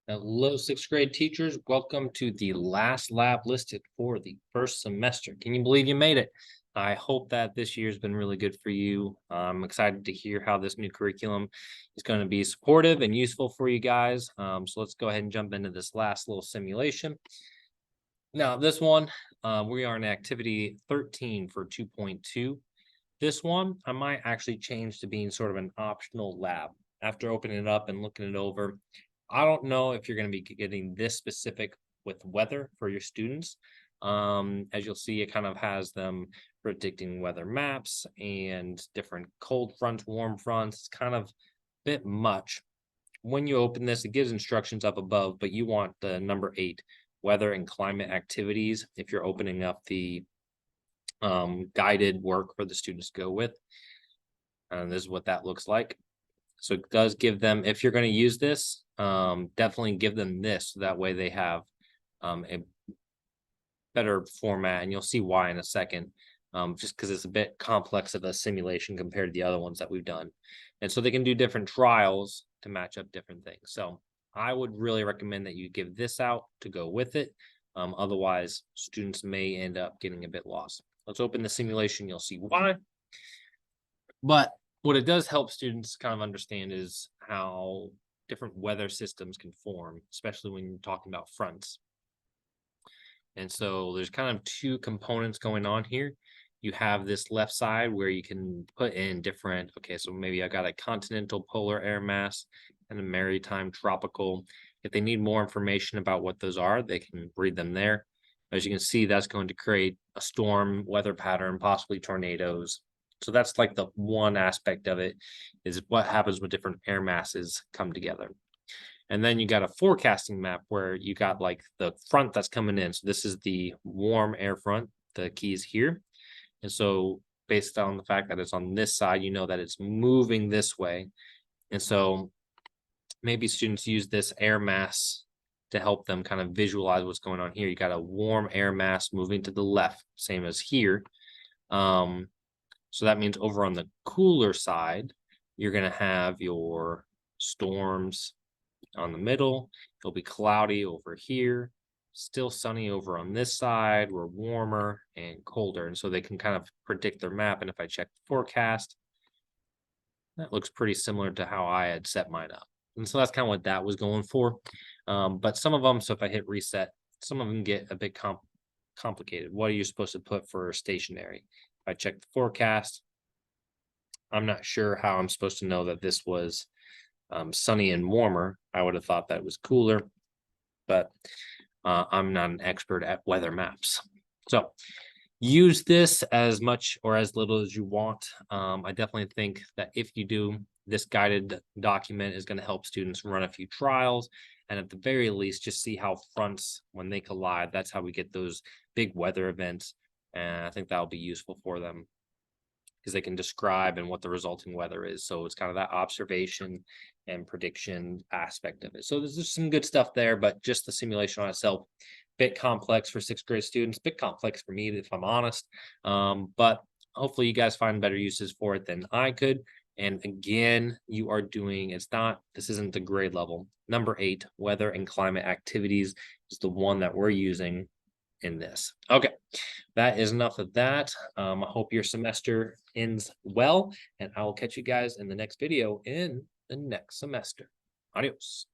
Hello, sixth grade teachers. Welcome to the last lab listed for the first semester. Can you believe you made it? I hope that this year's been really good for you. I'm excited to hear how this new curriculum is going to be supportive and useful for you guys. So let's go ahead and jump into this last little simulation. Now, this one, we are in activity 13 for 2.2. This one, I might actually change to being sort of an optional lab. After opening it up and looking it over, I don't know if you're going to be getting this specific with weather for your students. As you'll see, it kind of has them predicting weather maps and different cold fronts, warm fronts. It's kind of a bit much. When you open this, it gives instructions up above, but you want the number 8, weather and climate activities, if you're opening up the guided work for the students to go with. And this is what that looks like. So it does give them, if you're going to use this, definitely give them this. So that way they have a better format, and you'll see why in a second, just because it's a bit complex of a simulation compared to the other ones that we've done. And so they can do different trials to match up different things. So I would really recommend that you give this out to go with it. Otherwise, students may end up getting a bit lost. Let's open the simulation. You'll see why. But what it does help students kind of understand is how different weather systems can form, especially when you're talking about fronts. And so there's kind of two components going on here. You have this left side where you can put in different, okay, so maybe I got a continental polar air mass and a maritime tropical. If they need more information about what those are, they can read them there. As you can see, that's going to create a storm weather pattern, possibly tornadoes. So that's like the one aspect of it, is what happens when different air masses come together. And then you got a forecasting map where you got like the front that's coming in. So this is the warm air front. The key is here. And so based on the fact that it's on this side, you know that it's moving this way. And so maybe students use this air mass to help them kind of visualize what's going on here. You got a warm air mass moving to the left, same as here. So that means over on the cooler side, you're going to have your storms on the middle. It'll be cloudy over here, still sunny over on this side. We're warmer and colder. And so they can kind of predict their map. And if I check the forecast, that looks pretty similar to how I had set mine up. And so that's kind of what that was going for. But some of them, so if I hit reset, some of them get a bit complicated. What are you supposed to put for stationary? If I check the forecast, I'm not sure how I'm supposed to know that this was sunny and warmer. I would have thought that was cooler, but I'm not an expert at weather maps. So use this as much or as little as you want. I definitely think that if you do, this guided document is going to help students run a few trials. And at the very least, just see how fronts, when they collide, that's how we get those big weather events. And I think that'll be useful for them because they can describe and what the resulting weather is. So it's kind of that observation and prediction aspect of it. So there's just some good stuff there, but just the simulation on itself, bit complex for sixth grade students, bit complex for me, if I'm honest. But hopefully you guys find better uses for it than I could. And again, you are doing, this isn't the grade level. Number 8, weather and climate activities is the one that we're using in this. Okay, that is enough of that. I hope your semester ends well, and I will catch you guys in the next video in the next semester. Adios.